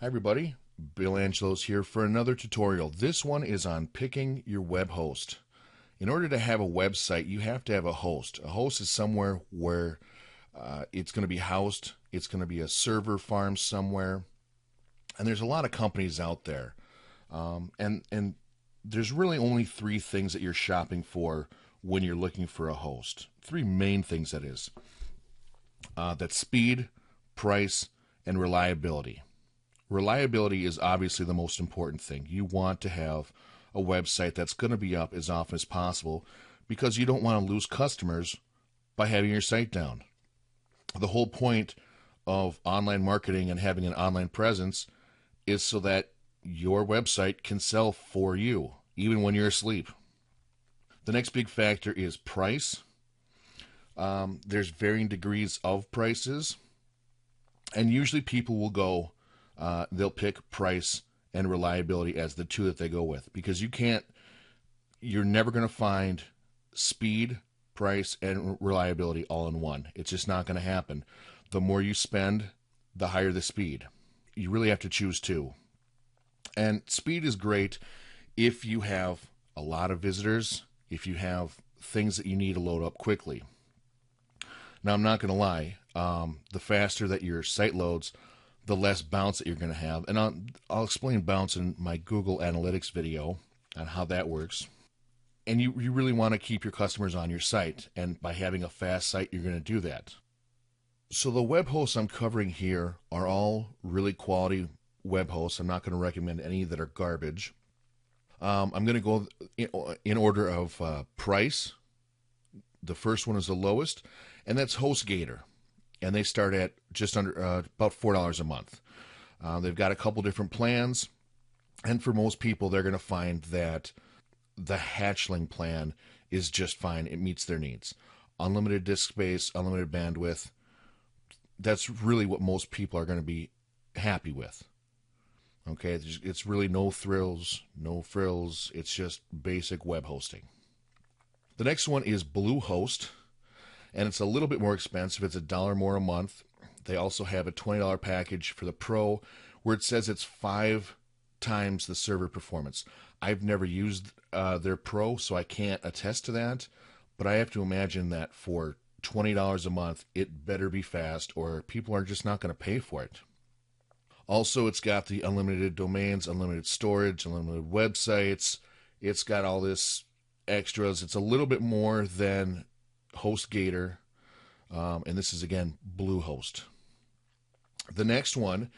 everybody, Bill Angelos here for another tutorial. This one is on picking your web host. In order to have a website, you have to have a host. A host is somewhere where it's going to be housed. It's going to be a server farm somewhere. And there's a lot of companies out there. And there's really only three things that you're shopping for when you're looking for a host. Three main things, that is. That's speed, price, and reliability. Reliability is obviously the most important thing. You want to have a website that's going to be up as often as possible because you don't want to lose customers by having your site down. The whole point of online marketing and having an online presence is so that your website can sell for you, even when you're asleep. The next big factor is price. There's varying degrees of prices, and usually people will go they'll pick price and reliability as the two that they go with, because you're never going to find speed, price, and reliability all in one. It's just not going to happen. The more you spend, the higher the speed. You really have to choose two. And speed is great if you have a lot of visitors, if you have things that you need to load up quickly. Now, I'm not going to lie, the faster that your site loads, the less bounce that you're going to have. And I'll explain bounce in my Google Analytics video on how that works. And you really want to keep your customers on your site. And by having a fast site, you're going to do that. So the web hosts I'm covering here are all really quality web hosts. I'm not going to recommend any that are garbage. I'm going to go in order of price. The first one is the lowest, and that's HostGator. And they start at just under about $4 a month. They've got a couple different plans, and for most people, they're going to find that the hatchling plan is just fine. It meets their needs. Unlimited disk space, unlimited bandwidth. That's really what most people are going to be happy with. Okay, it's really no thrills, no frills. It's just basic web hosting. The next one is BlueHost. And it's a little bit more expensive. It's $1 more a month. They also have a $20 package for the Pro where it says it's 5 times the server performance. I've never used their Pro, so I can't attest to that. But I have to imagine that for $20 a month, it better be fast or people are just not going to pay for it. Also, it's got the unlimited domains, unlimited storage, unlimited websites. It's got all this extras. It's a little bit more than HostGator, and this is again BlueHost. The next one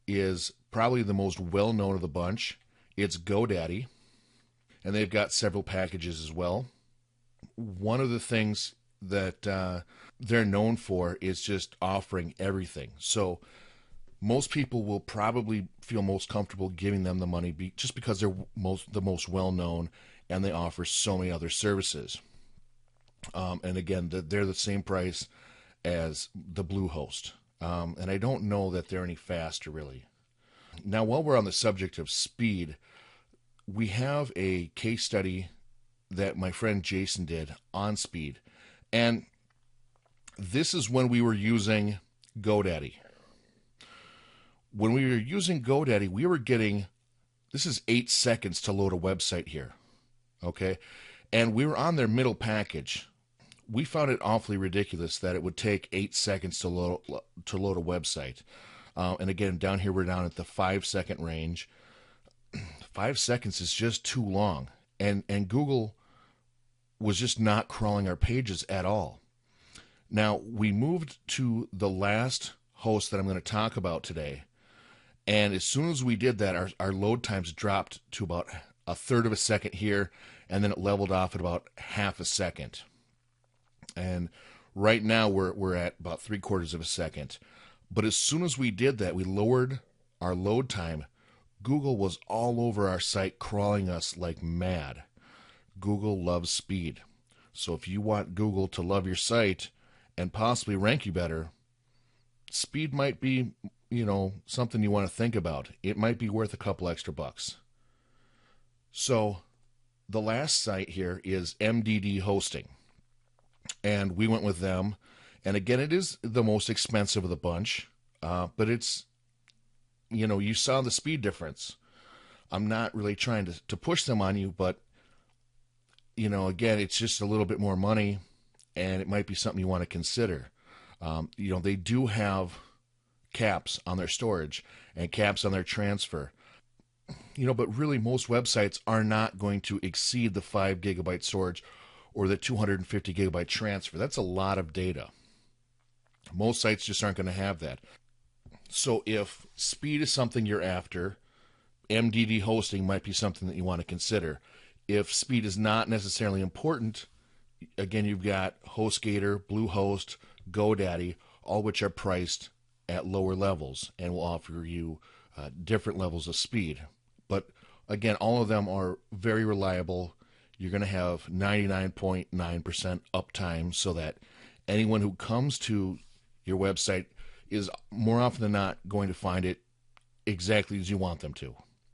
is probably the most well-known of the bunch. It's GoDaddy, and they've got several packages as well. One of the things that they're known for is just offering everything. So most people will probably feel most comfortable giving them the money just because they're the most well-known and they offer so many other services. And again, they're the same price as the BlueHost. And I don't know that they're any faster, really. Now, while we're on the subject of speed, we have a case study that my friend Jason did on speed. And this is when we were using GoDaddy. When we were using GoDaddy, we were getting, this is 8 seconds to load a website here. Okay? And we were on their middle package. We found it awfully ridiculous that it would take 8 seconds to load a website. And again, down here we're down at the 5-second range. 5 seconds is just too long. And Google was just not crawling our pages at all. Now, we moved to the last host that I'm going to talk about today. And as soon as we did that, our load times dropped to about 1/3 of a second here, and then it leveled off at about 1/2 a second. And right now we're at about 3/4 of a second. But as soon as we did that, we lowered our load time. Google was all over our site, crawling us like mad. Google loves speed. So if you want Google to love your site and possibly rank you better, speed might be, something you want to think about. It might be worth a couple extra bucks. So the last site here is MDD Hosting. And we went with them. And again, it is the most expensive of the bunch, but it's you saw the speed difference. I'm not really trying to push them on you, but again, it's just a little bit more money, and it might be something you want to consider. They do have caps on their storage and caps on their transfer. But really, most websites are not going to exceed the 5 gigabyte storage or the 250 gigabyte transfer. That's a lot of data. Most sites just aren't going to have that. So if speed is something you're after, MDD hosting might be something that you want to consider. If speed is not necessarily important, again, you've got HostGator, BlueHost, GoDaddy, all which are priced at lower levels and will offer you different levels of speed. But again, all of them are very reliable. You're going to have 99.9% uptime, so that anyone who comes to your website is more often than not going to find it exactly as you want them to.